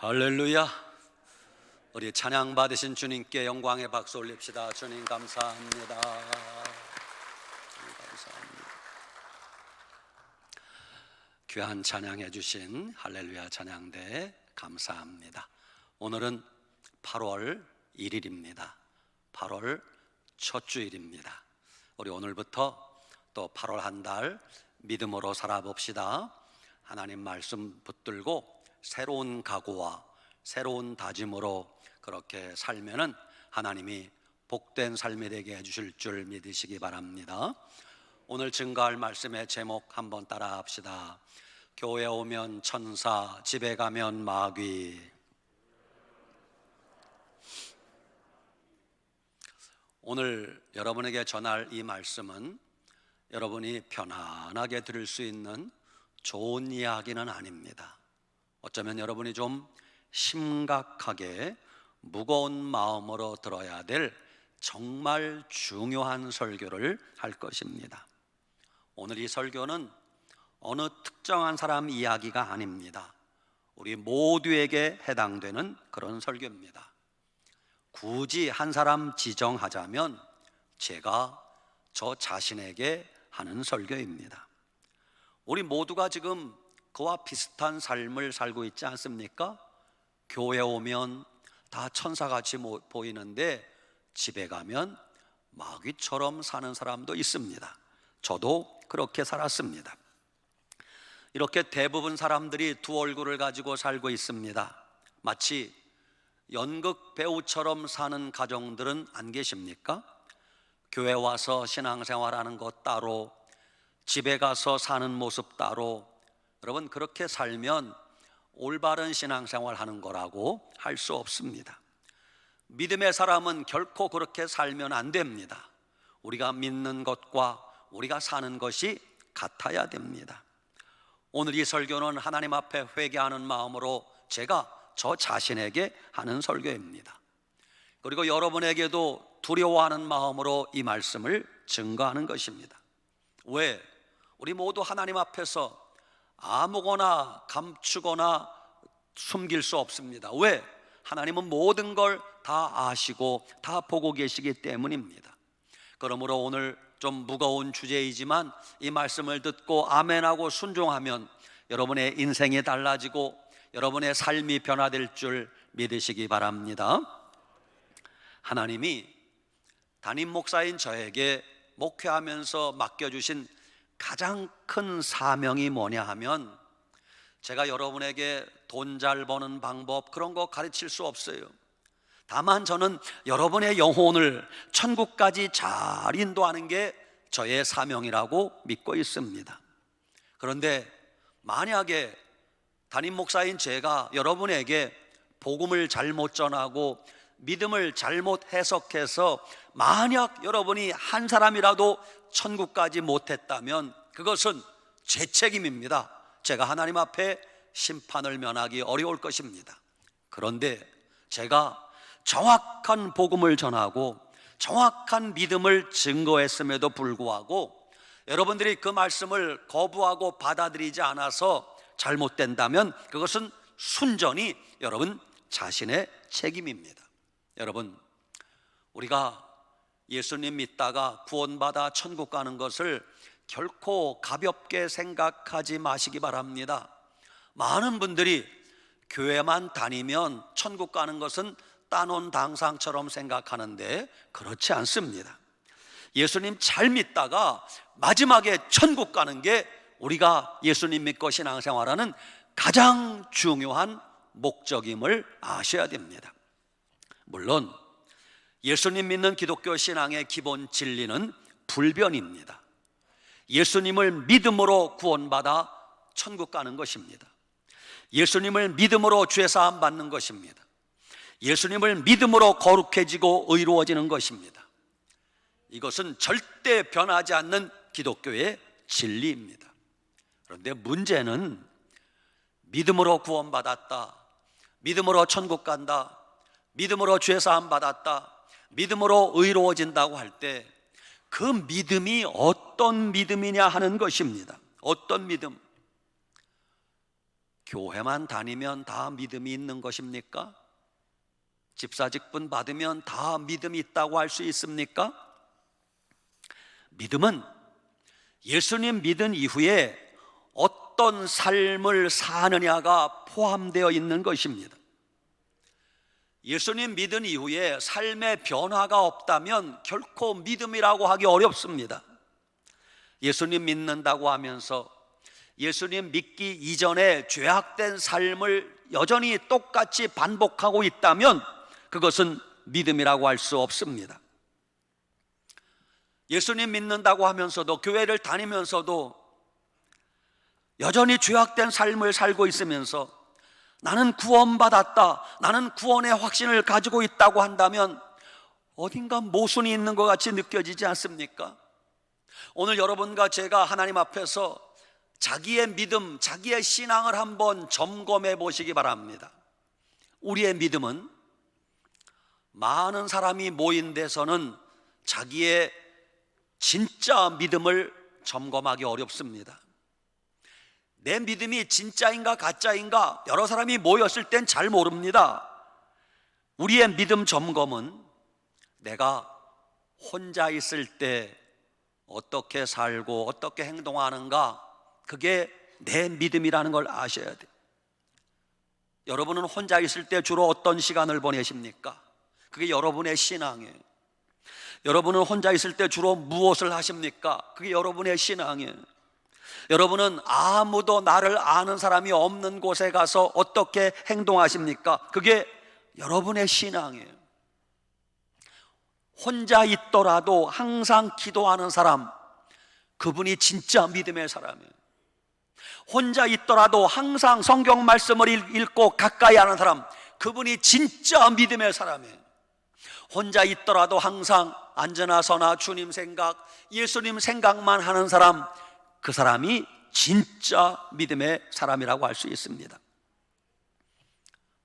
할렐루야. 우리 찬양 받으신 주님께 영광의 박수 올립시다. 주님 감사합니다. 주님 감사합니다. 귀한 찬양해 주신 할렐루야 찬양대 감사합니다. 오늘은 8월 1일입니다. 8월 첫 주일입니다. 우리 오늘부터 또 8월 한 달 믿음으로 살아봅시다. 하나님 말씀 붙들고 새로운 각오와 새로운 다짐으로 그렇게 살면은 하나님이 복된 삶이 되게 해주실 줄 믿으시기 바랍니다. 오늘 증거할 말씀의 제목 한번 따라 합시다. 교회 오면 천사, 집에 가면 마귀. 오늘 여러분에게 전할 이 말씀은 여러분이 편안하게 들을 수 있는 좋은 이야기는 아닙니다. 어쩌면 여러분이 좀 심각하게 무거운 마음으로 들어야 될 정말 중요한 설교를 할 것입니다. 오늘 이 설교는 어느 특정한 사람 이야기가 아닙니다. 우리 모두에게 해당되는 그런 설교입니다. 굳이 한 사람 지정하자면 제가 저 자신에게 하는 설교입니다. 우리 모두가 지금 그와 비슷한 삶을 살고 있지 않습니까? 교회 오면 다 천사같이 보이는데 집에 가면 마귀처럼 사는 사람도 있습니다. 저도 그렇게 살았습니다. 이렇게 대부분 사람들이 두 얼굴을 가지고 살고 있습니다. 마치 연극 배우처럼 사는 가정들은 안 계십니까? 교회 와서 신앙생활하는 것 따로, 집에 가서 사는 모습 따로. 여러분, 그렇게 살면 올바른 신앙생활 하는 거라고 할 수 없습니다. 믿음의 사람은 결코 그렇게 살면 안 됩니다. 우리가 믿는 것과 우리가 사는 것이 같아야 됩니다. 오늘 이 설교는 하나님 앞에 회개하는 마음으로 제가 저 자신에게 하는 설교입니다. 그리고 여러분에게도 두려워하는 마음으로 이 말씀을 증거하는 것입니다. 왜? 우리 모두 하나님 앞에서 아무거나 감추거나 숨길 수 없습니다. 왜? 하나님은 모든 걸 다 아시고 다 보고 계시기 때문입니다. 그러므로 오늘 좀 무거운 주제이지만 이 말씀을 듣고 아멘하고 순종하면 여러분의 인생이 달라지고 여러분의 삶이 변화될 줄 믿으시기 바랍니다. 하나님이 담임 목사인 저에게 목회하면서 맡겨주신 가장 큰 사명이 뭐냐 하면, 제가 여러분에게 돈 잘 버는 방법 그런 거 가르칠 수 없어요. 다만 저는 여러분의 영혼을 천국까지 잘 인도하는 게 저의 사명이라고 믿고 있습니다. 그런데 만약에 담임 목사인 제가 여러분에게 복음을 잘못 전하고 믿음을 잘못 해석해서 만약 여러분이 한 사람이라도 천국까지 못했다면 그것은 제 책임입니다. 제가 하나님 앞에 심판을 면하기 어려울 것입니다. 그런데 제가 정확한 복음을 전하고 정확한 믿음을 증거했음에도 불구하고 여러분들이 그 말씀을 거부하고 받아들이지 않아서 잘못된다면 그것은 순전히 여러분 자신의 책임입니다. 여러분, 우리가 예수님 믿다가 구원받아 천국 가는 것을 결코 가볍게 생각하지 마시기 바랍니다. 많은 분들이 교회만 다니면 천국 가는 것은 따놓은 당상처럼 생각하는데 그렇지 않습니다. 예수님 잘 믿다가 마지막에 천국 가는 게 우리가 예수님 믿고 신앙생활하는 가장 중요한 목적임을 아셔야 됩니다. 물론 예수님 믿는 기독교 신앙의 기본 진리는 불변입니다. 예수님을 믿음으로 구원받아 천국 가는 것입니다. 예수님을 믿음으로 죄사함 받는 것입니다. 예수님을 믿음으로 거룩해지고 의로워지는 것입니다. 이것은 절대 변하지 않는 기독교의 진리입니다. 그런데 문제는 믿음으로 구원받았다, 믿음으로 천국 간다, 믿음으로 죄사함 받았다, 믿음으로 의로워진다고 할 때 그 믿음이 어떤 믿음이냐 하는 것입니다. 어떤 믿음? 교회만 다니면 다 믿음이 있는 것입니까? 집사직분 받으면 다 믿음이 있다고 할 수 있습니까? 믿음은 예수님 믿은 이후에 어떤 삶을 사느냐가 포함되어 있는 것입니다. 예수님 믿은 이후에 삶의 변화가 없다면 결코 믿음이라고 하기 어렵습니다. 예수님 믿는다고 하면서 예수님 믿기 이전에 죄악된 삶을 여전히 똑같이 반복하고 있다면 그것은 믿음이라고 할 수 없습니다. 예수님 믿는다고 하면서도 교회를 다니면서도 여전히 죄악된 삶을 살고 있으면서 나는 구원받았다, 나는 구원의 확신을 가지고 있다고 한다면 어딘가 모순이 있는 것 같이 느껴지지 않습니까? 오늘 여러분과 제가 하나님 앞에서 자기의 믿음, 자기의 신앙을 한번 점검해 보시기 바랍니다. 우리의 믿음은 많은 사람이 모인 데서는 자기의 진짜 믿음을 점검하기 어렵습니다. 내 믿음이 진짜인가 가짜인가 여러 사람이 모였을 땐 잘 모릅니다. 우리의 믿음 점검은 내가 혼자 있을 때 어떻게 살고 어떻게 행동하는가, 그게 내 믿음이라는 걸 아셔야 돼요. 여러분은 혼자 있을 때 주로 어떤 시간을 보내십니까? 그게 여러분의 신앙이에요. 여러분은 혼자 있을 때 주로 무엇을 하십니까? 그게 여러분의 신앙이에요. 여러분은 아무도 나를 아는 사람이 없는 곳에 가서 어떻게 행동하십니까? 그게 여러분의 신앙이에요. 혼자 있더라도 항상 기도하는 사람, 그분이 진짜 믿음의 사람이에요. 혼자 있더라도 항상 성경 말씀을 읽고 가까이 하는 사람, 그분이 진짜 믿음의 사람이에요. 혼자 있더라도 항상 앉으나 서나 주님 생각, 예수님 생각만 하는 사람, 그 사람이 진짜 믿음의 사람이라고 할 수 있습니다.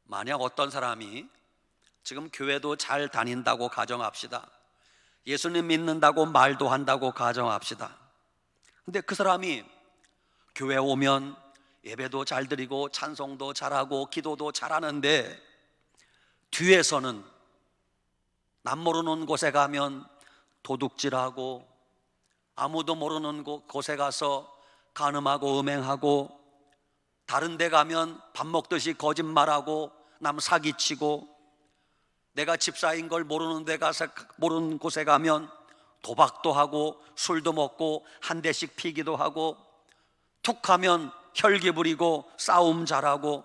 만약 어떤 사람이 지금 교회도 잘 다닌다고 가정합시다. 예수님 믿는다고 말도 한다고 가정합시다. 근데 그 사람이 교회 오면 예배도 잘 드리고 찬송도 잘하고 기도도 잘하는데 뒤에서는 남 모르는 곳에 가면 도둑질하고 아무도 모르는 곳에 가서 간음하고 음행하고 다른 데 가면 밥 먹듯이 거짓말하고 남 사기치고 내가 집사인 걸 모르는 데 가서 모르는 곳에 가면 도박도 하고 술도 먹고 한 대씩 피기도 하고 툭 하면 혈기 부리고 싸움 잘하고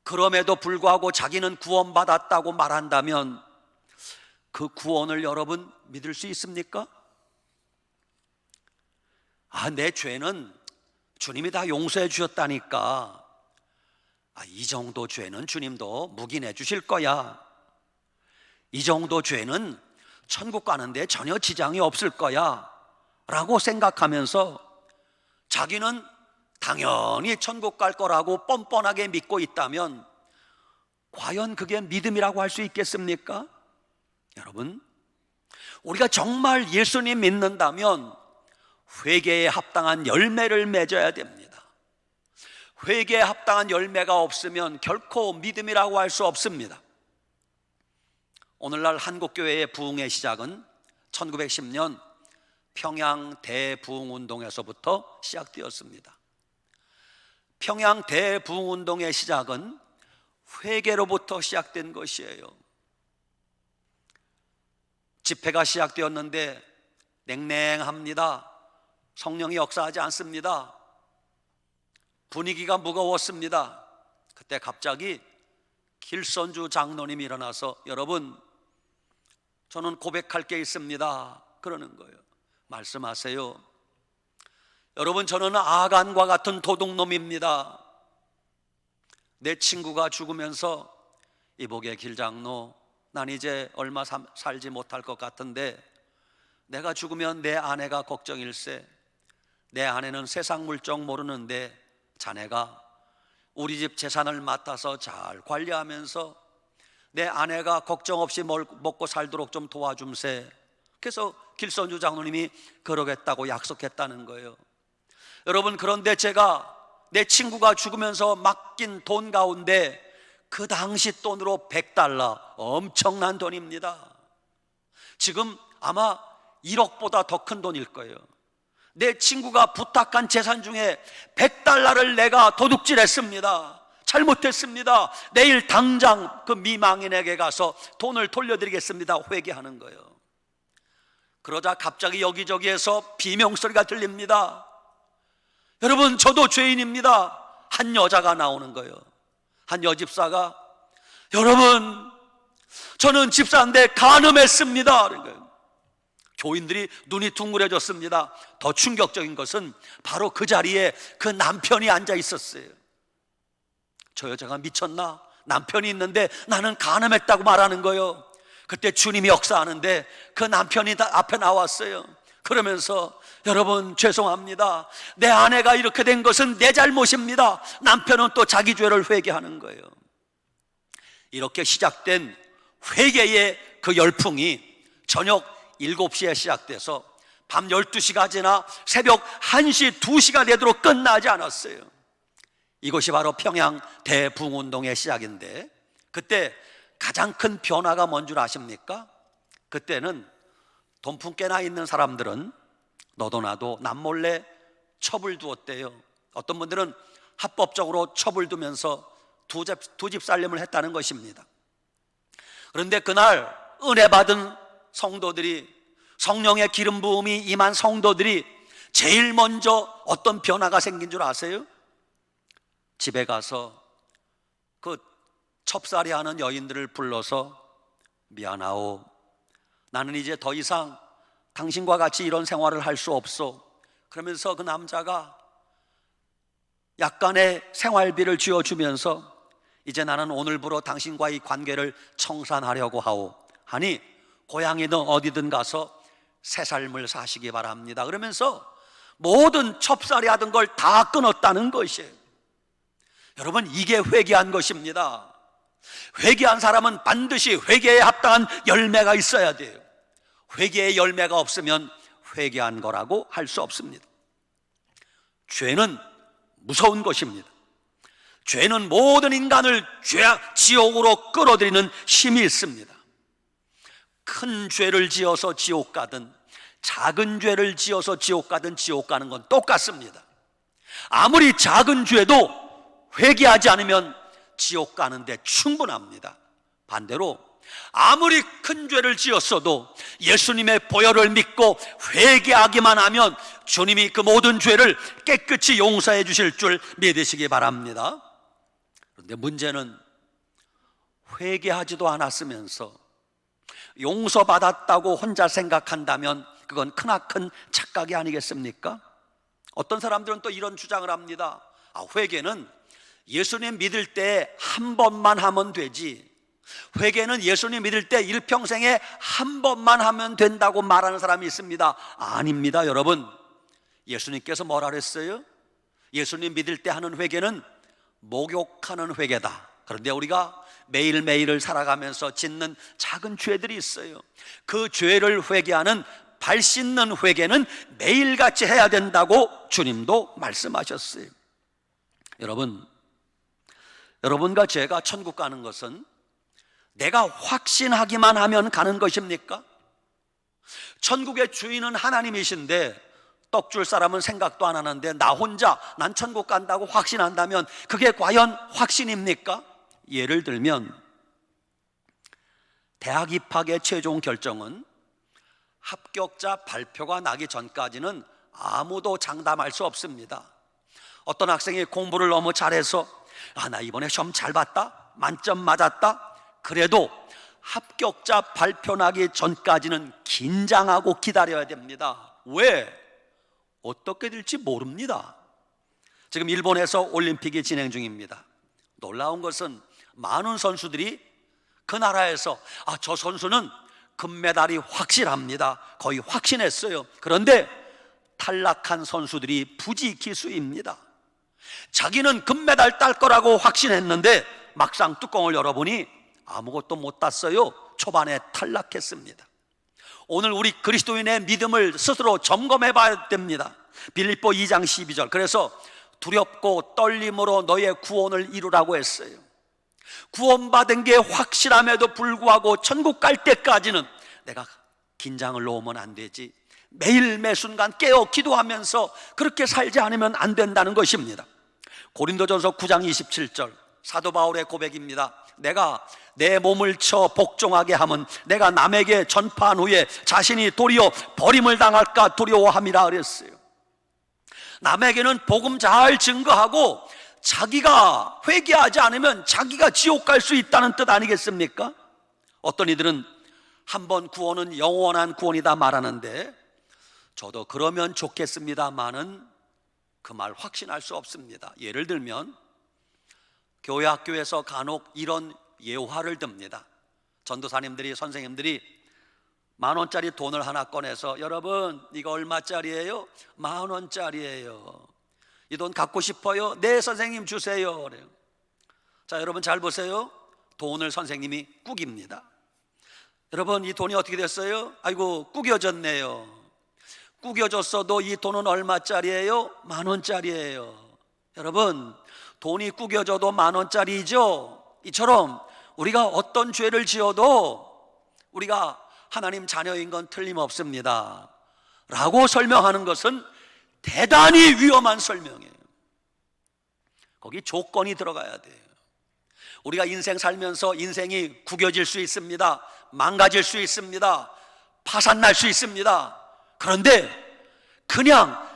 그럼에도 불구하고 자기는 구원받았다고 말한다면 그 구원을 여러분 믿을 수 있습니까? 내 죄는 주님이 다 용서해 주셨다니까 이 정도 죄는 주님도 묵인해 주실 거야, 이 정도 죄는 천국 가는데 전혀 지장이 없을 거야 라고 생각하면서 자기는 당연히 천국 갈 거라고 뻔뻔하게 믿고 있다면 과연 그게 믿음이라고 할 수 있겠습니까? 여러분, 우리가 정말 예수님 믿는다면 회개에 합당한 열매를 맺어야 됩니다. 회개에 합당한 열매가 없으면 결코 믿음이라고 할 수 없습니다. 오늘날 한국교회의 부흥의 시작은 1910년 평양 대부흥운동에서부터 시작되었습니다. 평양 대부흥운동의 시작은 회개로부터 시작된 것이에요. 집회가 시작되었는데 냉랭합니다. 성령이 역사하지 않습니다. 분위기가 무거웠습니다. 그때 갑자기 길선주 장로님이 일어나서 여러분, 저는 고백할 게 있습니다 그러는 거예요. 말씀하세요. 여러분, 저는 아간과 같은 도둑놈입니다. 내 친구가 죽으면서 이복의 길장로, 난 이제 얼마 살지 못할 것 같은데 내가 죽으면 내 아내가 걱정일세. 내 아내는 세상 물정 모르는데 자네가 우리 집 재산을 맡아서 잘 관리하면서 내 아내가 걱정 없이 먹고 살도록 좀 도와줌세. 그래서 길선주 장로님이 그러겠다고 약속했다는 거예요. 여러분, 그런데 제가 내 친구가 죽으면서 맡긴 돈 가운데 그 당시 돈으로 $100, 엄청난 돈입니다. 지금 아마 1억보다 더 큰 돈일 거예요. 내 친구가 부탁한 재산 중에 $100를 내가 도둑질했습니다. 잘못했습니다. 내일 당장 그 미망인에게 가서 돈을 돌려드리겠습니다. 회개하는 거예요. 그러자 갑자기 여기저기에서 비명소리가 들립니다. 여러분, 저도 죄인입니다. 한 여자가 나오는 거예요. 한 여집사가, 여러분, 저는 집사인데 간음했습니다. 그런 거예요. 교인들이 눈이 둥그레졌습니다. 더 충격적인 것은 바로 그 자리에 그 남편이 앉아 있었어요. 저 여자가 미쳤나? 남편이 있는데 나는 간음했다고 말하는 거예요. 그때 주님이 역사하는데 그 남편이 앞에 나왔어요. 그러면서, 여러분, 죄송합니다. 내 아내가 이렇게 된 것은 내 잘못입니다. 남편은 또 자기 죄를 회개하는 거예요. 이렇게 시작된 회개의 그 열풍이 저녁 7시에 시작돼서 밤 12시가 지나 새벽 1시, 2시가 되도록 끝나지 않았어요. 이것이 바로 평양 대붕운동의 시작인데, 그때 가장 큰 변화가 뭔 줄 아십니까? 그때는 돈푼깨나 있는 사람들은 너도 나도 남몰래 첩을 두었대요. 어떤 분들은 합법적으로 첩을 두면서 두 집 살림을 했다는 것입니다. 그런데 그날 은혜 받은 성도들이, 성령의 기름 부음이 임한 성도들이 제일 먼저 어떤 변화가 생긴 줄 아세요? 집에 가서 그 첩살이 하는 여인들을 불러서, 미안하오, 나는 이제 더 이상 당신과 같이 이런 생활을 할 수 없어. 그러면서 그 남자가 약간의 생활비를 쥐어주면서, 이제 나는 오늘부로 당신과의 관계를 청산하려고 하오 하니, 고향이든 어디든 가서 새 삶을 사시기 바랍니다. 그러면서 모든 첩살이 하던 걸 다 끊었다는 것이에요. 여러분, 이게 회개한 것입니다. 회개한 사람은 반드시 회개에 합당한 열매가 있어야 돼요. 회개의 열매가 없으면 회개한 거라고 할 수 없습니다. 죄는 무서운 것입니다. 죄는 모든 인간을 지옥으로 끌어들이는 힘이 있습니다. 큰 죄를 지어서 지옥 가든 작은 죄를 지어서 지옥 가든 지옥 가는 건 똑같습니다. 아무리 작은 죄도 회개하지 않으면 지옥 가는데 충분합니다. 반대로 아무리 큰 죄를 지었어도 예수님의 보혈을 믿고 회개하기만 하면 주님이 그 모든 죄를 깨끗이 용서해 주실 줄 믿으시기 바랍니다. 그런데 문제는 회개하지도 않았으면서 용서받았다고 혼자 생각한다면 그건 크나큰 착각이 아니겠습니까? 어떤 사람들은 또 이런 주장을 합니다. 회개는 예수님 믿을 때 한 번만 하면 되지, 회개는 예수님 믿을 때 일평생에 한 번만 하면 된다고 말하는 사람이 있습니다. 아닙니다, 여러분. 예수님께서 뭐라 그랬어요? 예수님 믿을 때 하는 회개는 목욕하는 회개다. 그런데 우리가 매일매일을 살아가면서 짓는 작은 죄들이 있어요. 그 죄를 회개하는 발 씻는 회개는 매일같이 해야 된다고 주님도 말씀하셨어요. 여러분과 제가 천국 가는 것은 내가 확신하기만 하면 가는 것입니까? 천국의 주인은 하나님이신데 떡 줄 사람은 생각도 안 하는데 나 혼자 난 천국 간다고 확신한다면 그게 과연 확신입니까? 예를 들면 대학 입학의 최종 결정은 합격자 발표가 나기 전까지는 아무도 장담할 수 없습니다. 어떤 학생이 공부를 너무 잘해서 나 이번에 시험 잘 봤다, 만점 맞았다, 그래도 합격자 발표 나기 전까지는 긴장하고 기다려야 됩니다. 왜? 어떻게 될지 모릅니다. 지금 일본에서 올림픽이 진행 중입니다. 놀라운 것은 많은 선수들이 그 나라에서 저 선수는 금메달이 확실합니다, 거의 확신했어요. 그런데 탈락한 선수들이 부지기수입니다. 자기는 금메달 딸 거라고 확신했는데 막상 뚜껑을 열어보니 아무것도 못 땄어요. 초반에 탈락했습니다. 오늘 우리 그리스도인의 믿음을 스스로 점검해 봐야 됩니다. 빌립보 2장 12절. 그래서 두렵고 떨림으로 너의 구원을 이루라고 했어요. 구원받은 게 확실함에도 불구하고 천국 갈 때까지는 내가 긴장을 놓으면 안 되지. 매일 매순간 깨어 기도하면서 그렇게 살지 않으면 안 된다는 것입니다. 고린도전서 9장 27절 사도 바울의 고백입니다. 내가 내 몸을 쳐 복종하게 함은 내가 남에게 전파한 후에 자신이 도리어 버림을 당할까 두려워함이라 그랬어요. 남에게는 복음 잘 증거하고 자기가 회개하지 않으면 자기가 지옥 갈 수 있다는 뜻 아니겠습니까? 어떤 이들은 한번 구원은 영원한 구원이다 말하는데, 저도 그러면 좋겠습니다만은 그 말 확신할 수 없습니다. 예를 들면 교회 학교에서 간혹 이런 예화를 듭니다. 전도사님들이, 선생님들이 10,000원짜리 돈을 하나 꺼내서 여러분 이거 얼마짜리예요? 10,000원짜리예요. 이 돈 갖고 싶어요? 네 선생님 주세요. 그래요. 자, 여러분 잘 보세요. 돈을 선생님이 꾸깁니다. 여러분 이 돈이 어떻게 됐어요? 아이고 꾸겨졌네요. 꾸겨졌어도 이 돈은 얼마짜리예요? 10,000원짜리예요. 여러분 돈이 꾸겨져도 10,000원짜리죠. 이처럼 우리가 어떤 죄를 지어도 우리가 하나님 자녀인 건 틀림없습니다 라고 설명하는 것은 대단히 위험한 설명이에요. 거기 조건이 들어가야 돼요. 우리가 인생 살면서 인생이 구겨질 수 있습니다. 망가질 수 있습니다. 파산날 수 있습니다. 그런데 그냥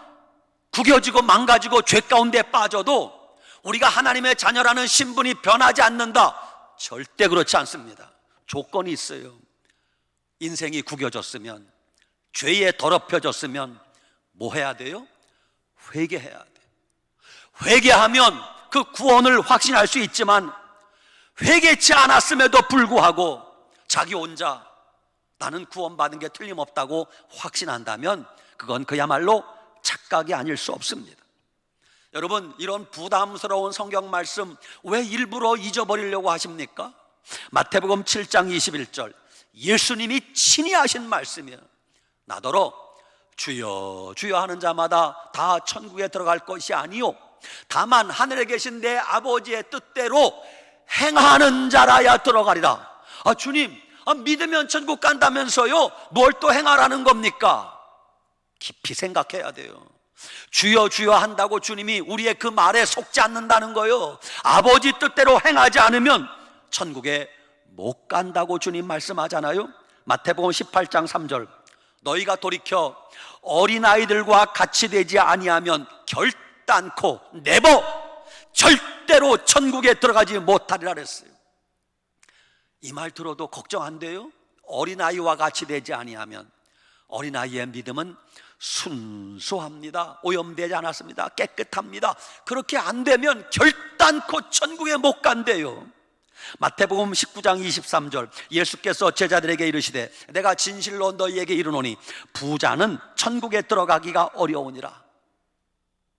구겨지고 망가지고 죄 가운데 빠져도 우리가 하나님의 자녀라는 신분이 변하지 않는다? 절대 그렇지 않습니다. 조건이 있어요. 인생이 구겨졌으면, 죄에 더럽혀졌으면 뭐 해야 돼요? 회개해야 돼요. 회개하면 그 구원을 확신할 수 있지만 회개치 않았음에도 불구하고 자기 혼자 나는 구원받은 게 틀림없다고 확신한다면 그건 그야말로 착각이 아닐 수 없습니다. 여러분 이런 부담스러운 성경 말씀 왜 일부러 잊어버리려고 하십니까? 마태복음 7장 21절 예수님이 친히 하신 말씀이에요. 나더러 주여 주여 하는 자마다 다 천국에 들어갈 것이 아니요 다만 하늘에 계신 내 아버지의 뜻대로 행하는 자라야 들어가리라. 아 주님, 믿으면 천국 간다면서요 뭘 또 행하라는 겁니까? 깊이 생각해야 돼요. 주여 주여 한다고 주님이 우리의 그 말에 속지 않는다는 거예요. 아버지 뜻대로 행하지 않으면 천국에 못 간다고 주님 말씀하잖아요. 마태복음 18장 3절 너희가 돌이켜 어린아이들과 같이 되지 아니하면 결단코 never 절대로 천국에 들어가지 못하리라 그랬어요. 이 말 들어도 걱정 안 돼요? 어린아이와 같이 되지 아니하면 어린아이의 믿음은 순수합니다. 오염되지 않았습니다. 깨끗합니다. 그렇게 안 되면 결단코 천국에 못 간대요. 마태복음 19장 23절 예수께서 제자들에게 이르시되 내가 진실로 너희에게 이르노니 부자는 천국에 들어가기가 어려우니라.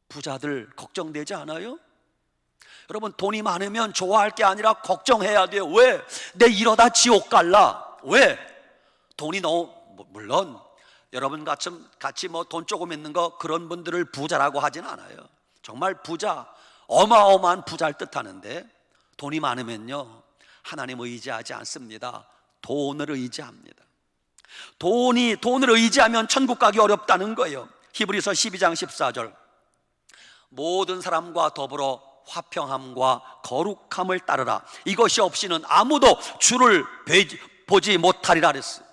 부자들 걱정되지 않아요? 여러분 돈이 많으면 좋아할 게 아니라 걱정해야 돼요. 왜? 내 이러다 지옥 갈라. 왜? 돈이 너무 물론 여러분 같이 돈 조금 있는 거 그런 분들을 부자라고 하진 않아요. 정말 부자, 어마어마한 부자를 뜻하는데 돈이 많으면요 하나님 의지하지 않습니다. 돈을 의지합니다. 돈을 의지하면 천국 가기 어렵다는 거예요. 히브리서 12장 14절 모든 사람과 더불어 화평함과 거룩함을 따르라. 이것이 없이는 아무도 주를 보지 못하리라 그랬어요.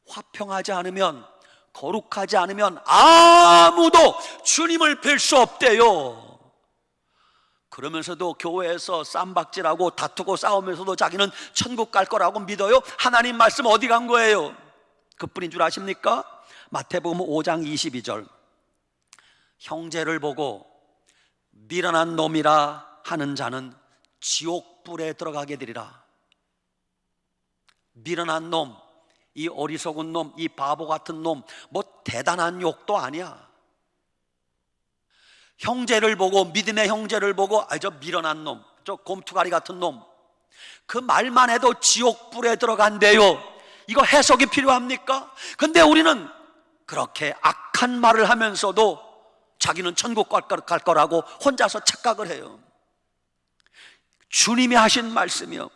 화평하지 않으면, 거룩하지 않으면 아무도 주님을 뵐 수 없대요. 그러면서도 교회에서 쌈박질하고 다투고 싸우면서도 자기는 천국 갈 거라고 믿어요? 하나님 말씀 어디 간 거예요? 그뿐인 줄 아십니까? 마태복음 5장 22절 형제를 보고 미련한 놈이라 하는 자는 지옥불에 들어가게 되리라. 미련한 놈, 이 어리석은 놈, 이 바보 같은 놈, 뭐 대단한 욕도 아니야. 형제를 보고, 믿음의 형제를 보고 저 미련한 놈, 저 곰투가리 같은 놈, 그 말만 해도 지옥불에 들어간대요. 이거 해석이 필요합니까? 근데 우리는 그렇게 악한 말을 하면서도 자기는 천국 갈 거라고 혼자서 착각을 해요. 주님이 하신 말씀이요,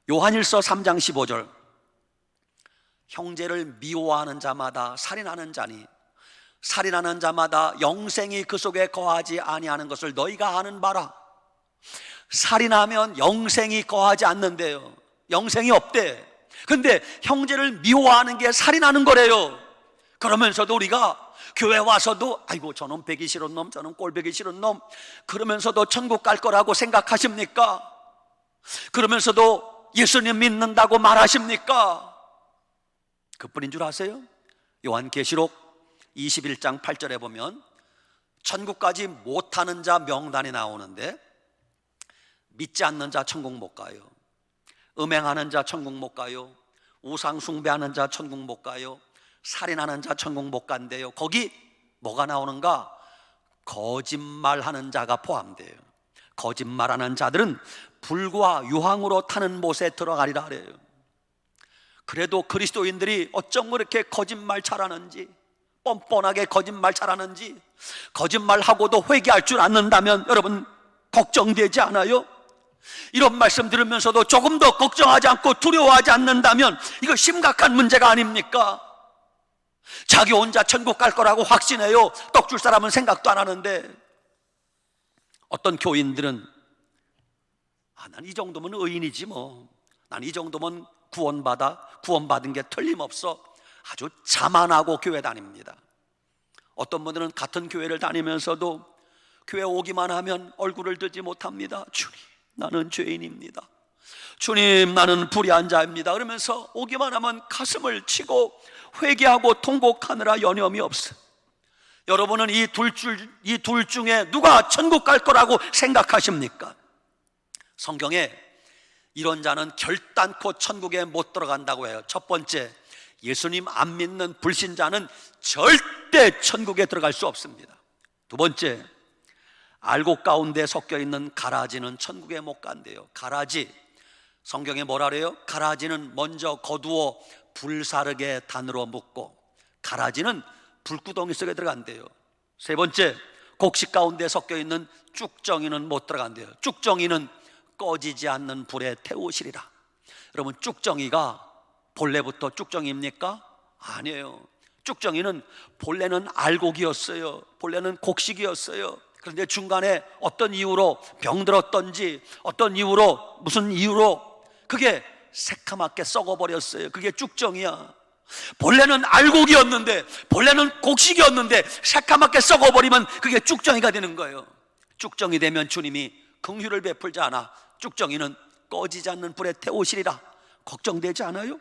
요한일서 3장 15절, 형제를 미워하는 자마다 살인하는 자니 살인하는 자마다 영생이 그 속에 거하지 아니하는 것을 너희가 아는 바라. 살인하면 영생이 거하지 않는데요, 영생이 없대. 근데 형제를 미워하는 게 살인하는 거래요. 그러면서도 우리가 교회 와서도 아이고 저놈 배기 싫은 놈, 저놈 꼴배기 싫은 놈, 그러면서도 천국 갈 거라고 생각하십니까? 그러면서도 예수님 믿는다고 말하십니까? 그뿐인 줄 아세요? 요한계시록 21장 8절에 보면 천국까지 못하는 자 명단이 나오는데, 믿지 않는 자 천국 못 가요, 음행하는 자 천국 못 가요, 우상 숭배하는 자 천국 못 가요, 살인하는 자 천국 못 간대요. 거기 뭐가 나오는가? 거짓말하는 자가 포함돼요. 거짓말하는 자들은 불과 유황으로 타는 못에 들어가리라 그래요. 그래도 그리스도인들이 어쩜 그렇게 거짓말 잘하는지, 뻔뻔하게 거짓말 잘하는지, 거짓말하고도 회개할 줄 않는다면 여러분 걱정되지 않아요? 이런 말씀 들으면서도 조금 더 걱정하지 않고 두려워하지 않는다면 이거 심각한 문제가 아닙니까? 자기 혼자 천국 갈 거라고 확신해요. 떡 줄 사람은 생각도 안 하는데, 어떤 교인들은 난 이 정도면 의인이지 뭐, 난 이 정도면 구원받은 게 틀림없어, 아주 자만하고 교회 다닙니다. 어떤 분들은 같은 교회를 다니면서도 교회 오기만 하면 얼굴을 들지 못합니다. 주님, 나는 죄인입니다. 주님, 나는 불의한 자입니다. 그러면서 오기만 하면 가슴을 치고 회개하고 통곡하느라 여념이 없어요. 여러분은 이 둘 중에 누가 천국 갈 거라고 생각하십니까? 성경에 이런 자는 결단코 천국에 못 들어간다고 해요. 첫 번째, 예수님 안 믿는 불신자는 절대 천국에 들어갈 수 없습니다. 두 번째, 알곡 가운데 섞여 있는 가라지는 천국에 못 간대요. 가라지, 성경에 뭐라 그래요? 가라지는 먼저 거두어 불사르게 단으로 묶고, 가라지는 불구덩이 속에 들어간대요. 세 번째, 곡식 가운데 섞여 있는 쭉정이는 못 들어간대요. 쭉정이는 꺼지지 않는 불에 태우시리라. 여러분, 쭉정이가 본래부터 쭉정이입니까? 아니에요. 쭉정이는 본래는 알곡이었어요. 본래는 곡식이었어요. 그런데 중간에 어떤 이유로 병들었던지, 어떤 이유로, 무슨 이유로 그게 새카맣게 썩어버렸어요. 그게 쭉정이야. 본래는 알곡이었는데, 본래는 곡식이었는데 새카맣게 썩어버리면 그게 쭉정이가 되는 거예요. 쭉정이 되면 주님이 긍휼을 베풀지 않아 쭉정이는 꺼지지 않는 불에 태우시리라. 걱정되지 않아요?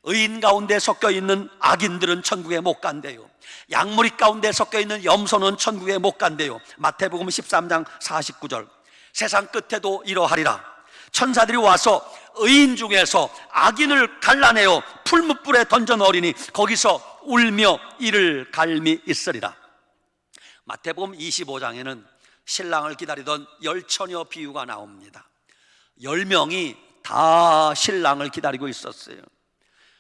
의인 가운데 섞여 있는 악인들은 천국에 못 간대요. 양무리 가운데 섞여 있는 염소는 천국에 못 간대요. 마태복음 13장 49절, 세상 끝에도 이러하리라. 천사들이 와서 의인 중에서 악인을 갈라내어 풀무불에 던져 넣으리니 거기서 울며 이를 갈미 있으리라. 마태복음 25장에는 신랑을 기다리던 10처녀 비유가 나옵니다. 10명이 다 신랑을 기다리고 있었어요.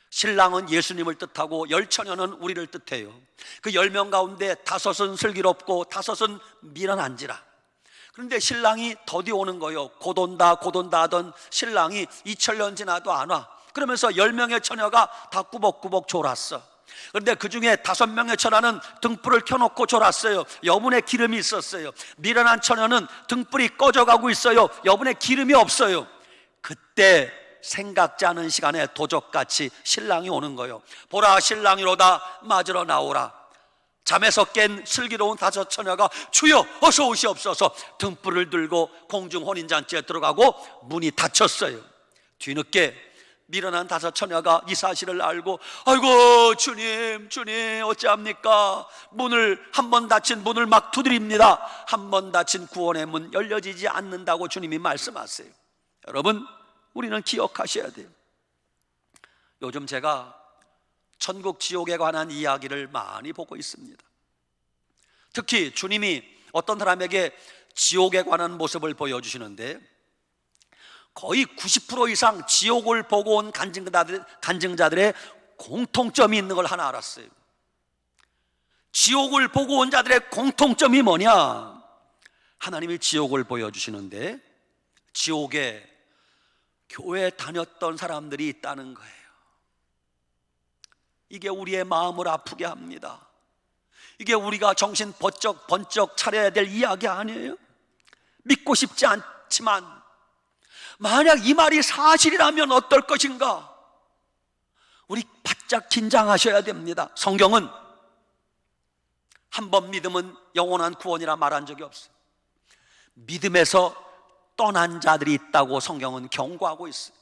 신랑은 예수님을 뜻하고 10처녀는 우리를 뜻해요. 그 10명 가운데 5은 슬기롭고 5은 미련한지라. 그런데 신랑이 더디 오는 거예요. 곧 온다 하던 신랑이 2000년 지나도 안 와. 그러면서 10명의 처녀가 다 꾸벅꾸벅 졸았어. 그런데 그 중에 5명의 처녀는 등불을 켜놓고 졸았어요. 여분에 기름이 있었어요. 미련한 처녀는 등불이 꺼져가고 있어요. 여분에 기름이 없어요. 그때 생각지 않은 시간에 도적같이 신랑이 오는 거예요. 보라, 신랑이로다, 맞으러 나오라. 잠에서 깬 슬기로운 5 처녀가 주여 어서 오시옵소서 등불을 들고 공중 혼인잔치에 들어가고 문이 닫혔어요. 뒤늦게 미련한 5 처녀가 이 사실을 알고 아이고 주님 어찌합니까? 한 번 닫힌 문을 막 두드립니다. 한 번 닫힌 구원의 문 열려지지 않는다고 주님이 말씀하세요. 여러분, 우리는 기억하셔야 돼요. 요즘 제가 천국 지옥에 관한 이야기를 많이 보고 있습니다. 특히 주님이 어떤 사람에게 지옥에 관한 모습을 보여주시는데 거의 90% 이상 지옥을 보고 온 간증자들의 공통점이 있는 걸 하나 알았어요. 지옥을 보고 온 자들의 공통점이 뭐냐? 하나님이 지옥을 보여주시는데 지옥에 교회 다녔던 사람들이 있다는 거예요. 이게 우리의 마음을 아프게 합니다. 이게 우리가 정신 번쩍 차려야 될 이야기 아니에요? 믿고 싶지 않지만 만약 이 말이 사실이라면 어떨 것인가? 우리 바짝 긴장하셔야 됩니다. 성경은 한 번 믿으면 영원한 구원이라 말한 적이 없어요. 믿음에서 떠난 자들이 있다고 성경은 경고하고 있어요.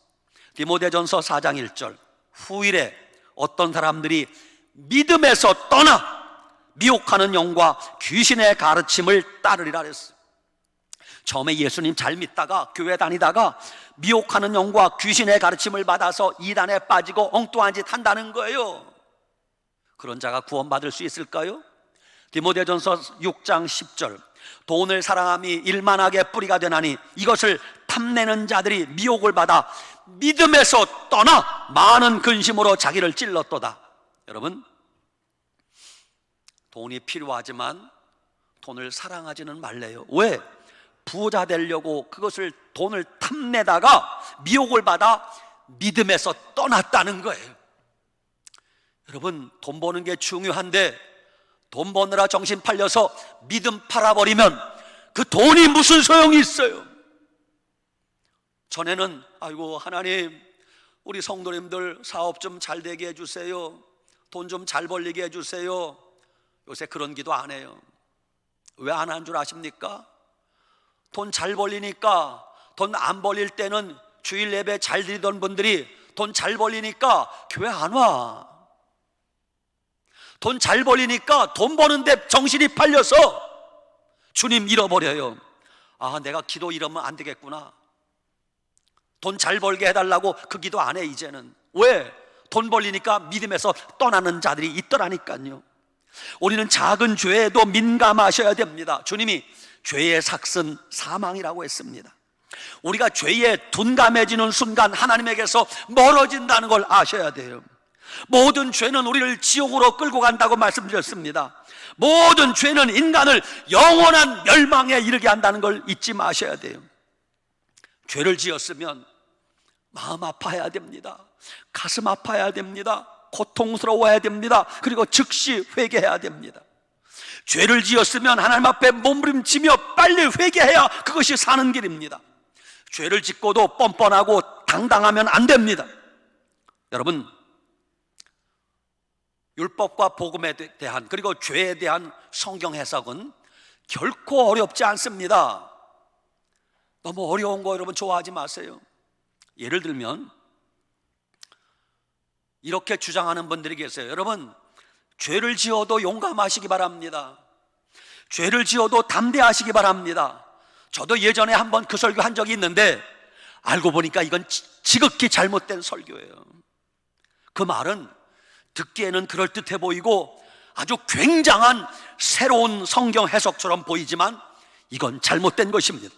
디모데전서 4장 1절, 후일에 어떤 사람들이 믿음에서 떠나 미혹하는 영과 귀신의 가르침을 따르리라 그랬어요. 처음에 예수님 잘 믿다가 교회 다니다가 미혹하는 영과 귀신의 가르침을 받아서 이단에 빠지고 엉뚱한 짓 한다는 거예요. 그런 자가 구원받을 수 있을까요? 디모데전서 6장 10절, 돈을 사랑함이 일만하게 뿌리가 되나니 이것을 탐내는 자들이 미혹을 받아 믿음에서 떠나 많은 근심으로 자기를 찔렀도다. 여러분, 돈이 필요하지만 돈을 사랑하지는 말래요. 왜? 부자 되려고 그것을 돈을 탐내다가 미혹을 받아 믿음에서 떠났다는 거예요. 여러분, 돈 버는 게 중요한데 돈 버느라 정신 팔려서 믿음 팔아버리면 그 돈이 무슨 소용이 있어요? 전에는 아이고 하나님, 우리 성도님들 사업 좀 잘 되게 해주세요, 돈 좀 잘 벌리게 해주세요. 요새 그런 기도 안 해요. 왜 안 한 줄 아십니까? 돈 잘 벌리니까. 돈 안 벌릴 때는 주일 예배 잘 드리던 분들이 돈 잘 벌리니까 교회 안 와. 돈 잘 벌리니까 돈 버는데 정신이 팔려서 주님 잃어버려요. 아, 내가 기도 이러면 안 되겠구나. 돈 잘 벌게 해달라고 그 기도 안 해 이제는. 왜? 돈 벌리니까 믿음에서 떠나는 자들이 있더라니까요. 우리는 작은 죄에도 민감하셔야 됩니다. 주님이 죄의 삭은 사망이라고 했습니다. 우리가 죄에 둔감해지는 순간 하나님에게서 멀어진다는 걸 아셔야 돼요. 모든 죄는 우리를 지옥으로 끌고 간다고 말씀드렸습니다. 모든 죄는 인간을 영원한 멸망에 이르게 한다는 걸 잊지 마셔야 돼요. 죄를 지었으면 마음 아파야 됩니다. 가슴 아파야 됩니다. 고통스러워야 됩니다. 그리고 즉시 회개해야 됩니다. 죄를 지었으면 하나님 앞에 몸부림치며 빨리 회개해야 그것이 사는 길입니다. 죄를 짓고도 뻔뻔하고 당당하면 안 됩니다. 여러분, 율법과 복음에 대한 그리고 죄에 대한 성경 해석은 결코 어렵지 않습니다. 너무 어려운 거 여러분 좋아하지 마세요. 예를 들면 이렇게 주장하는 분들이 계세요. 여러분, 죄를 지어도 용감하시기 바랍니다. 죄를 지어도 담대하시기 바랍니다. 저도 예전에 한번 그 설교 한 적이 있는데 알고 보니까 이건 지극히 잘못된 설교예요. 그 말은 듣기에는 그럴듯해 보이고 아주 굉장한 새로운 성경 해석처럼 보이지만 이건 잘못된 것입니다.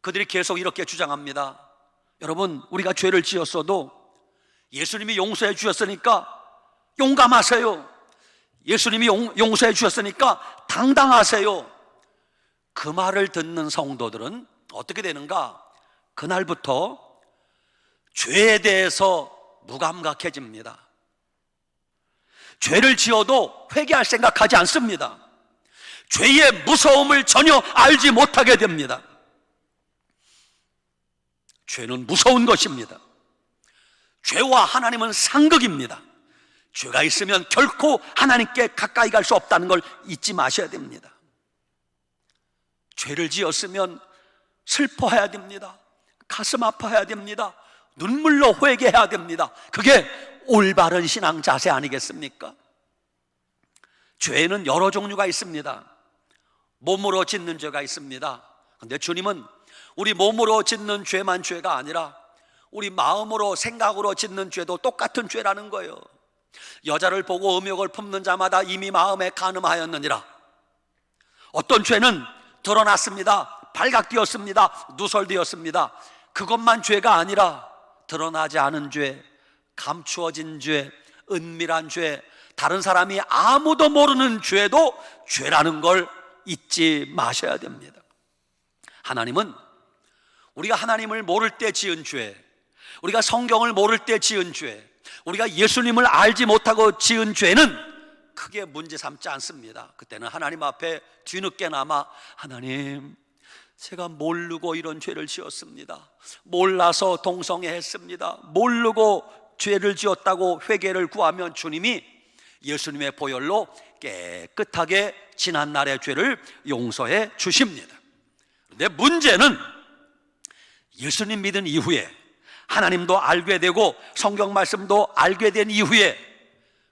그들이 계속 이렇게 주장합니다. 여러분, 우리가 죄를 지었어도 예수님이 용서해 주셨으니까 용감하세요. 예수님이 용서해 주셨으니까 당당하세요. 그 말을 듣는 성도들은 어떻게 되는가? 그날부터 죄에 대해서 무감각해집니다. 죄를 지어도 회개할 생각하지 않습니다. 죄의 무서움을 전혀 알지 못하게 됩니다. 죄는 무서운 것입니다. 죄와 하나님은 상극입니다. 죄가 있으면 결코 하나님께 가까이 갈 수 없다는 걸 잊지 마셔야 됩니다. 죄를 지었으면 슬퍼해야 됩니다. 가슴 아파해야 됩니다. 눈물로 회개해야 됩니다. 그게 올바른 신앙 자세 아니겠습니까? 죄는 여러 종류가 있습니다. 몸으로 짓는 죄가 있습니다. 그런데 주님은 우리 몸으로 짓는 죄만 죄가 아니라 우리 마음으로 생각으로 짓는 죄도 똑같은 죄라는 거예요. 여자를 보고 음욕을 품는 자마다 이미 마음에 간음하였느니라. 어떤 죄는 드러났습니다. 발각되었습니다. 누설되었습니다. 그것만 죄가 아니라 드러나지 않은 죄, 감추어진 죄, 은밀한 죄, 다른 사람이 아무도 모르는 죄도 죄라는 걸 잊지 마셔야 됩니다. 하나님은 우리가 하나님을 모를 때 지은 죄, 우리가 성경을 모를 때 지은 죄, 우리가 예수님을 알지 못하고 지은 죄는 크게 문제 삼지 않습니다. 그때는 하나님 앞에 뒤늦게나마 하나님, 제가 모르고 이런 죄를 지었습니다. 몰라서 동성애했습니다. 모르고 죄를 지었다고 회개를 구하면 주님이 예수님의 보혈로 깨끗하게 지난날의 죄를 용서해 주십니다. 그런데 문제는 예수님 믿은 이후에, 하나님도 알게 되고 성경 말씀도 알게 된 이후에,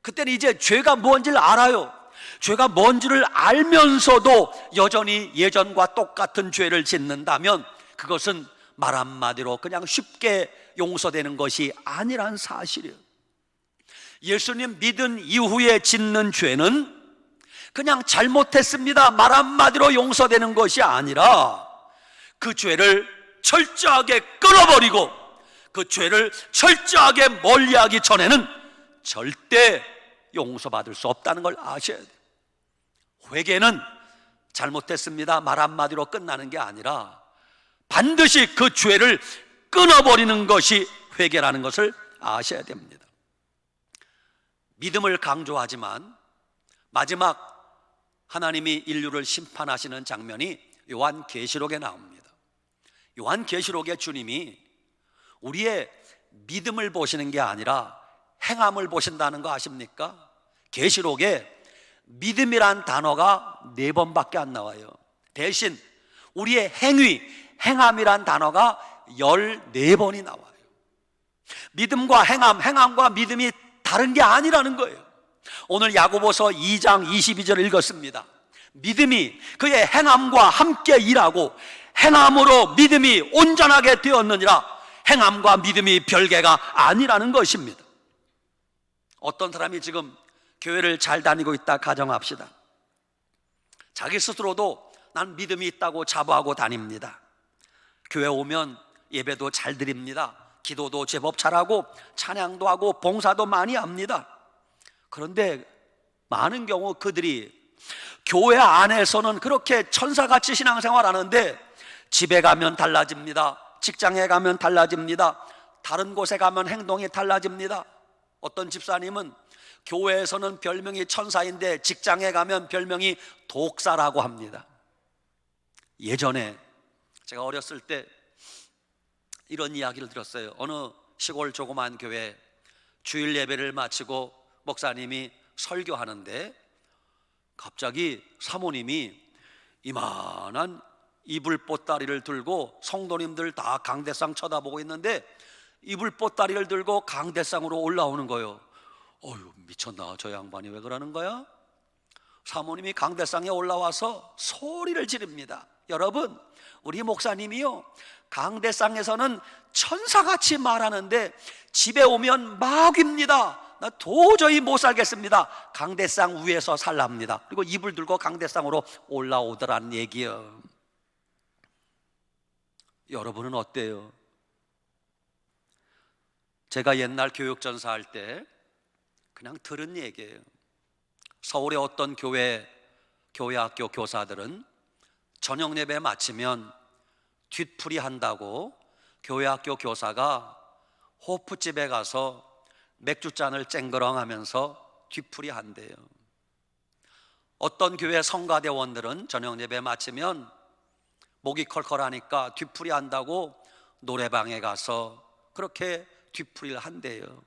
그때는 이제 죄가 뭔지를 알아요. 죄가 뭔지를 알면서도 여전히 예전과 똑같은 죄를 짓는다면 그것은 말 한마디로 그냥 쉽게 용서되는 것이 아니란 사실이에요. 예수님 믿은 이후에 짓는 죄는 그냥 잘못했습니다, 말 한마디로 용서되는 것이 아니라 그 죄를 철저하게 끊어버리고 그 죄를 철저하게 멀리하기 전에는 절대 용서받을 수 없다는 걸 아셔야 돼요. 회개는 잘못했습니다, 말 한마디로 끝나는 게 아니라 반드시 그 죄를 끊어버리는 것이 회개라는 것을 아셔야 됩니다. 믿음을 강조하지만 마지막 하나님이 인류를 심판하시는 장면이 요한계시록에 나옵니다. 요한계시록에 주님이 우리의 믿음을 보시는 게 아니라 행함을 보신다는 거 아십니까? 계시록에 믿음이란 단어가 4번밖에 안 나와요. 대신 우리의 행위, 행함이란 단어가 14번이 나와요. 믿음과 행함, 행함과 믿음이 다른 게 아니라는 거예요. 오늘 야고보서 2장 22절 읽었습니다. 믿음이 그의 행함과 함께 일하고 행함으로 믿음이 온전하게 되었느니라. 행함과 믿음이 별개가 아니라는 것입니다. 어떤 사람이 지금 교회를 잘 다니고 있다 가정합시다. 자기 스스로도 난 믿음이 있다고 자부하고 다닙니다. 교회 오면 예배도 잘 드립니다. 기도도 제법 잘하고 찬양도 하고 봉사도 많이 합니다. 그런데 많은 경우 그들이 교회 안에서는 그렇게 천사같이 신앙생활 하는데 집에 가면 달라집니다. 직장에 가면 달라집니다. 다른 곳에 가면 행동이 달라집니다. 어떤 집사님은 교회에서는 별명이 천사인데 직장에 가면 별명이 독사라고 합니다. 예전에 제가 어렸을 때 이런 이야기를 들었어요. 어느 시골 조그만 교회 주일 예배를 마치고 목사님이 설교하는데 갑자기 사모님이 이만한 이불 보따리를 들고 성도님들 다 강대상 쳐다보고 있는데 이불 보따리를 들고 강대상으로 올라오는 거예요. 어휴, 미쳤나 저 양반이 왜 그러는 거야? 사모님이 강대상에 올라와서 소리를 지릅니다. 여러분, 우리 목사님이요 강대상에서는 천사같이 말하는데 집에 오면 마귀입니다. 나 도저히 못 살겠습니다. 강대상 위에서 살랍니다. 그리고 이불 들고 강대상으로 올라오더란 얘기요. 여러분은 어때요? 제가 옛날 교육전사 할 때 그냥 들은 얘기예요. 서울의 어떤 교회 학교 교사들은 저녁 예배 마치면 뒤풀이 한다고 교회 학교 교사가 호프집에 가서 맥주잔을 쨍그렁 하면서 뒤풀이 한대요. 어떤 교회 성가대원들은 저녁 예배 마치면 목이 컬컬하니까 뒤풀이 한다고 노래방에 가서 그렇게 뒤풀이를 한대요.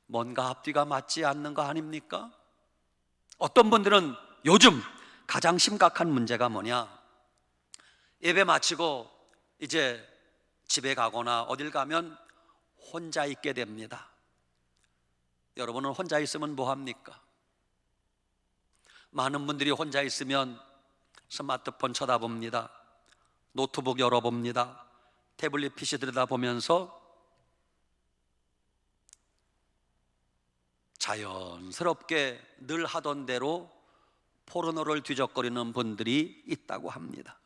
뭔가 앞뒤가 맞지 않는 거 아닙니까? 어떤 분들은 요즘 가장 심각한 문제가 뭐냐, 예배 마치고 이제 집에 가거나 어딜 가면 혼자 있게 됩니다. 여러분은 혼자 있으면 뭐 합니까? 많은 분들이 혼자 있으면 스마트폰 쳐다봅니다. 노트북 열어봅니다. 태블릿 PC 들여다보면서 자연스럽게 늘 하던 대로 포르노를 뒤적거리는 분들이 있다고 합니다.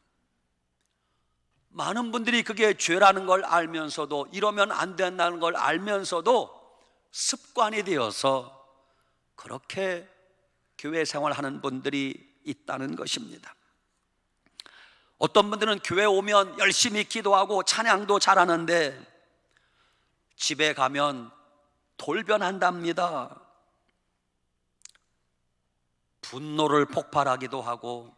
많은 분들이 그게 죄라는 걸 알면서도, 이러면 안 된다는 걸 알면서도 습관이 되어서 그렇게 교회 생활하는 분들이 있다는 것입니다. 어떤 분들은 교회 오면 열심히 기도하고 찬양도 잘하는데 집에 가면 돌변한답니다. 분노를 폭발하기도 하고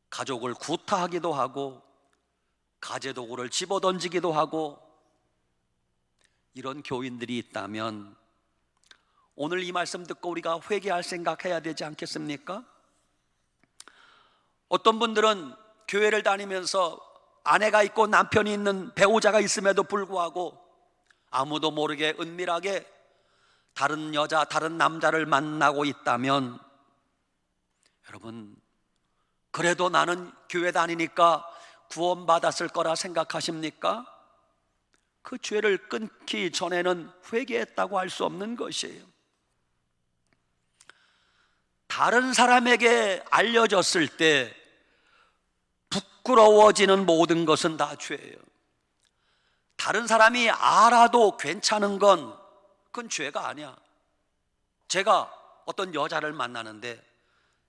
가족을 구타하기도 하고 가재도구를 집어던지기도 하고, 이런 교인들이 있다면 오늘 이 말씀 듣고 우리가 회개할 생각해야 되지 않겠습니까? 어떤 분들은 교회를 다니면서 아내가 있고 남편이 있는 배우자가 있음에도 불구하고 아무도 모르게 은밀하게 다른 여자, 다른 남자를 만나고 있다면, 여러분, 그래도 나는 교회 다니니까 구원받았을 거라 생각하십니까? 그 죄를 끊기 전에는 회개했다고 할 수 없는 것이에요. 다른 사람에게 알려졌을 때 부끄러워지는 모든 것은 다 죄예요. 다른 사람이 알아도 괜찮은 건 그건 죄가 아니야. 제가 어떤 여자를 만나는데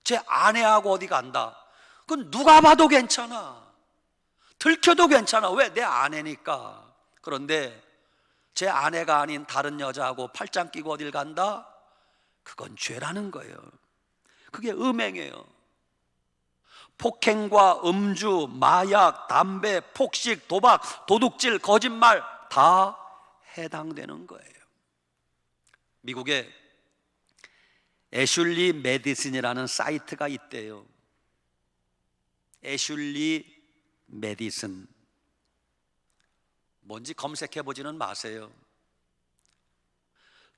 제 아내하고 어디 간다, 그건 누가 봐도 괜찮아. 들켜도 괜찮아. 왜? 내 아내니까. 그런데 제 아내가 아닌 다른 여자하고 팔짱 끼고 어딜 간다? 그건 죄라는 거예요. 그게 음행이에요. 폭행과 음주, 마약, 담배, 폭식, 도박, 도둑질, 거짓말 다 해당되는 거예요. 미국에 애슐리 메디슨이라는 사이트가 있대요. 애슐리 메디슨, 뭔지 검색해 보지는 마세요.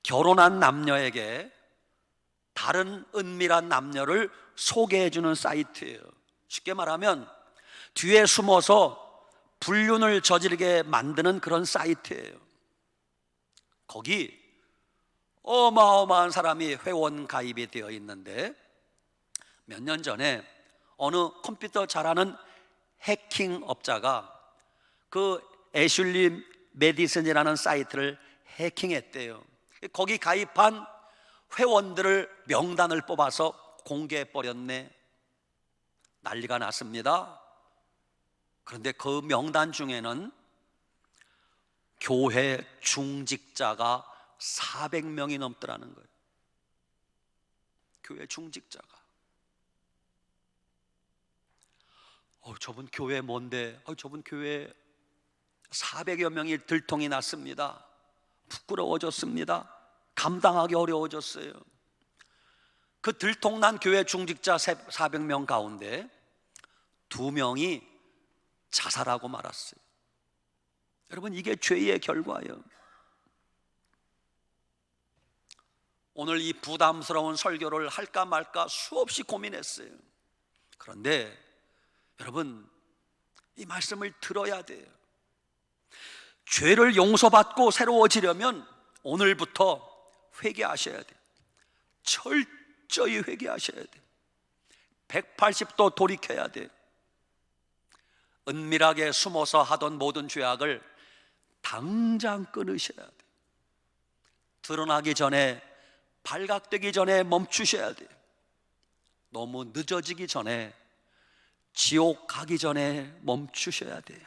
결혼한 남녀에게 다른 은밀한 남녀를 소개해 주는 사이트예요. 쉽게 말하면 뒤에 숨어서 불륜을 저지르게 만드는 그런 사이트예요. 거기 어마어마한 사람이 회원 가입이 되어 있는데, 몇 년 전에 어느 컴퓨터 잘하는 해킹 업자가 그 애슐리 메디슨이라는 사이트를 해킹했대요. 거기 가입한 회원들을 명단을 뽑아서 공개해버렸네. 난리가 났습니다. 그런데 그 명단 중에는 교회 중직자가 400명이 넘더라는 거예요. 교회 중직자가. 저분 교회 뭔데? 저분 교회 400여 명이 들통이 났습니다. 부끄러워졌습니다. 감당하기 어려워졌어요. 그 들통난 교회 중직자 400명 가운데 2명이 자살하고 말았어요. 여러분, 이게 죄의 결과예요. 오늘 이 부담스러운 설교를 할까 말까 수없이 고민했어요. 그런데 여러분, 이 말씀을 들어야 돼요. 죄를 용서받고 새로워지려면 오늘부터 회개하셔야 돼요. 철저히 회개하셔야 돼요. 180도 돌이켜야 돼요. 은밀하게 숨어서 하던 모든 죄악을 당장 끊으셔야 돼요. 드러나기 전에, 발각되기 전에 멈추셔야 돼요. 너무 늦어지기 전에, 지옥 가기 전에 멈추셔야 돼요.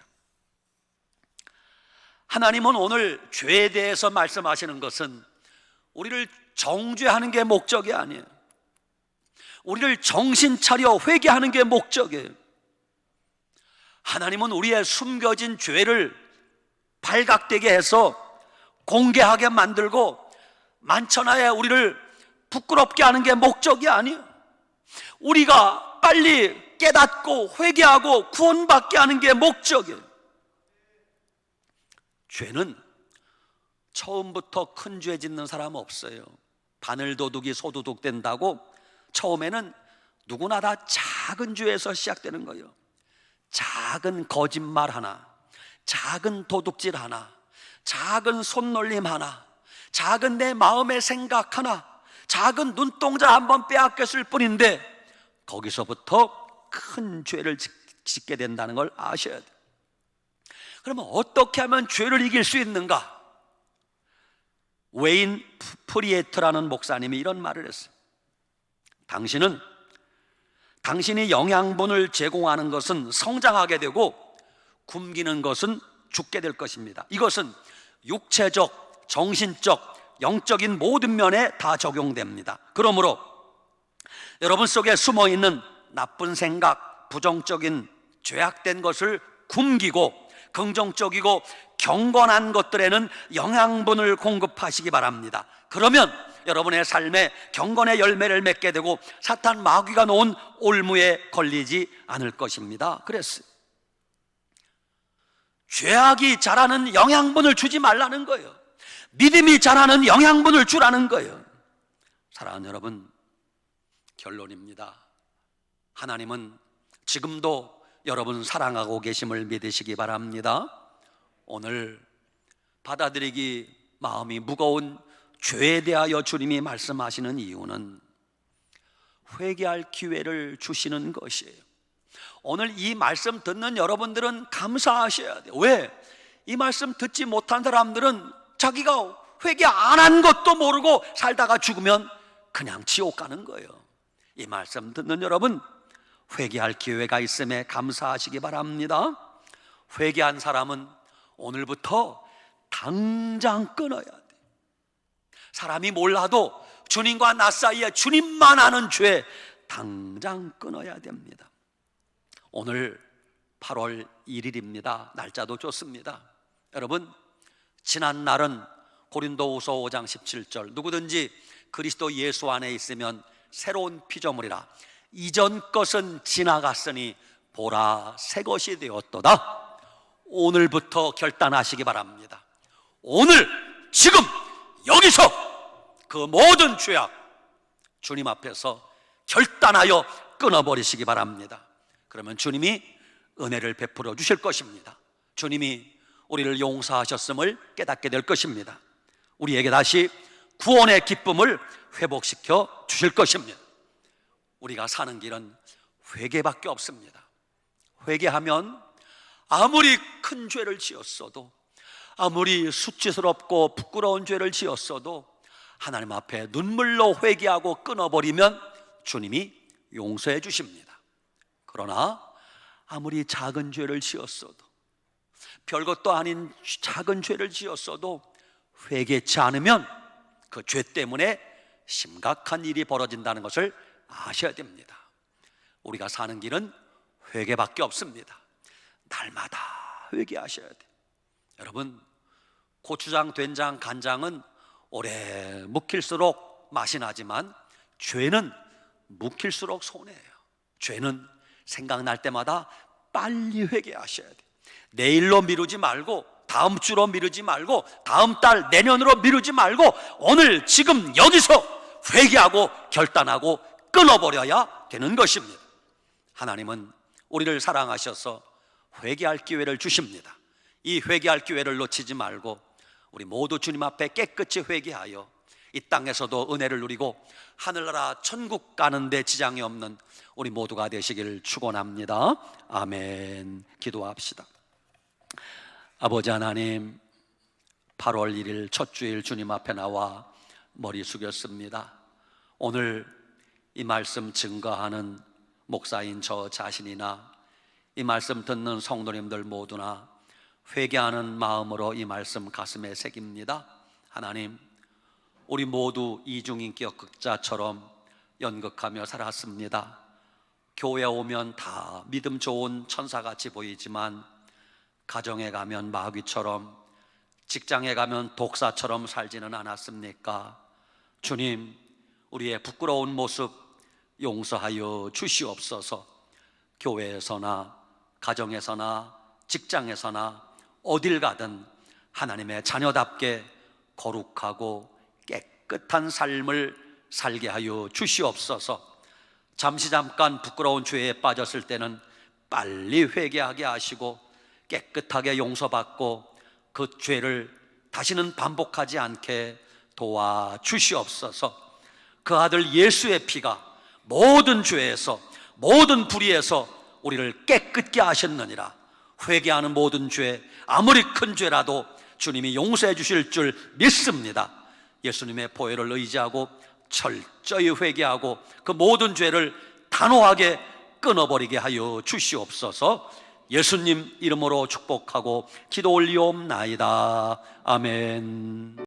하나님은 오늘 죄에 대해서 말씀하시는 것은 우리를 정죄하는 게 목적이 아니에요. 우리를 정신 차려 회개하는 게 목적이에요. 하나님은 우리의 숨겨진 죄를 발각되게 해서 공개하게 만들고 만천하에 우리를 부끄럽게 하는 게 목적이 아니에요. 우리가 빨리 깨닫고 회개하고 구원받게 하는 게 목적이에요. 죄는 처음부터 큰 죄 짓는 사람 없어요. 바늘도둑이 소도둑 된다고 처음에는 누구나 다 작은 죄에서 시작되는 거예요. 작은 거짓말 하나, 작은 도둑질 하나, 작은 손놀림 하나, 작은 내 마음의 생각 하나, 작은 눈동자 한번 빼앗겼을 뿐인데 거기서부터 큰 죄를 짓게 된다는 걸 아셔야 돼요. 그러면 어떻게 하면 죄를 이길 수 있는가? 웨인 프리에트라는 목사님이 이런 말을 했어요. 당신이 영양분을 제공하는 것은 성장하게 되고 굶기는 것은 죽게 될 것입니다. 이것은 육체적, 정신적, 영적인 모든 면에 다 적용됩니다. 그러므로 여러분 속에 숨어있는 나쁜 생각, 부정적인 죄악된 것을 굶기고 긍정적이고 경건한 것들에는 영양분을 공급하시기 바랍니다. 그러면 여러분의 삶에 경건의 열매를 맺게 되고 사탄 마귀가 놓은 올무에 걸리지 않을 것입니다. 그랬어요. 죄악이 자라는 영양분을 주지 말라는 거예요. 믿음이 자라는 영양분을 주라는 거예요. 사랑하는 여러분, 결론입니다. 하나님은 지금도 여러분 사랑하고 계심을 믿으시기 바랍니다. 오늘 받아들이기 마음이 무거운 죄에 대하여 주님이 말씀하시는 이유는 회개할 기회를 주시는 것이에요. 오늘 이 말씀 듣는 여러분들은 감사하셔야 돼요. 왜? 이 말씀 듣지 못한 사람들은 자기가 회개 안 한 것도 모르고 살다가 죽으면 그냥 지옥 가는 거예요. 이 말씀 듣는 여러분, 회개할 기회가 있음에 감사하시기 바랍니다. 회개한 사람은 오늘부터 당장 끊어야 돼. 사람이 몰라도 주님과 나 사이에 주님만 아는 죄 당장 끊어야 됩니다. 오늘 8월 1일입니다. 날짜도 좋습니다. 여러분, 지난 날은 고린도후서 5장 17절 누구든지 그리스도 예수 안에 있으면 새로운 피조물이라 이전 것은 지나갔으니 보라 새 것이 되었도다. 오늘부터 결단하시기 바랍니다. 오늘 지금 여기서 그 모든 죄악 주님 앞에서 결단하여 끊어버리시기 바랍니다. 그러면 주님이 은혜를 베풀어 주실 것입니다. 주님이 우리를 용서하셨음을 깨닫게 될 것입니다. 우리에게 다시 구원의 기쁨을 회복시켜 주실 것입니다. 우리가 사는 길은 회개밖에 없습니다. 회개하면 아무리 큰 죄를 지었어도, 아무리 수치스럽고 부끄러운 죄를 지었어도 하나님 앞에 눈물로 회개하고 끊어버리면 주님이 용서해 주십니다. 그러나 아무리 작은 죄를 지었어도, 별것도 아닌 작은 죄를 지었어도 회개치 않으면 그 죄 때문에 심각한 일이 벌어진다는 것을 아셔야 됩니다. 우리가 사는 길은 회개밖에 없습니다. 날마다 회개하셔야 돼요. 여러분, 고추장, 된장, 간장은 오래 묵힐수록 맛이 나지만 죄는 묵힐수록 손해예요. 죄는 생각날 때마다 빨리 회개하셔야 돼요. 내일로 미루지 말고, 다음 주로 미루지 말고, 다음 달, 내년으로 미루지 말고 오늘 지금 여기서 회개하고 결단하고 끊어버려야 되는 것입니다. 하나님은 우리를 사랑하셔서 회개할 기회를 주십니다. 이 회개할 기회를 놓치지 말고 우리 모두 주님 앞에 깨끗이 회개하여 이 땅에서도 은혜를 누리고 하늘나라 천국 가는 데 지장이 없는 우리 모두가 되시기를 축원합니다. 아멘. 기도합시다. 아버지 하나님, 8월 1일 첫 주일 주님 앞에 나와 머리 숙였습니다. 오늘 이 말씀 증거하는 목사인 저 자신이나 이 말씀 듣는 성도님들 모두나 회개하는 마음으로 이 말씀 가슴에 새깁니다. 하나님, 우리 모두 이중인격 극자처럼 연극하며 살았습니다. 교회 오면 다 믿음 좋은 천사같이 보이지만 가정에 가면 마귀처럼, 직장에 가면 독사처럼 살지는 않았습니까? 주님, 우리의 부끄러운 모습 용서하여 주시옵소서. 교회에서나 가정에서나 직장에서나 어딜 가든 하나님의 자녀답게 거룩하고 깨끗한 삶을 살게 하여 주시옵소서. 잠깐 부끄러운 죄에 빠졌을 때는 빨리 회개하게 하시고 깨끗하게 용서받고 그 죄를 다시는 반복하지 않게 도와주시옵소서. 그 아들 예수의 피가 모든 죄에서, 모든 불의에서 우리를 깨끗게 하셨느니라. 회개하는 모든 죄, 아무리 큰 죄라도 주님이 용서해 주실 줄 믿습니다. 예수님의 보혈을 의지하고 철저히 회개하고 그 모든 죄를 단호하게 끊어버리게 하여 주시옵소서. 예수님 이름으로 축복하고 기도 올리옵나이다. 아멘.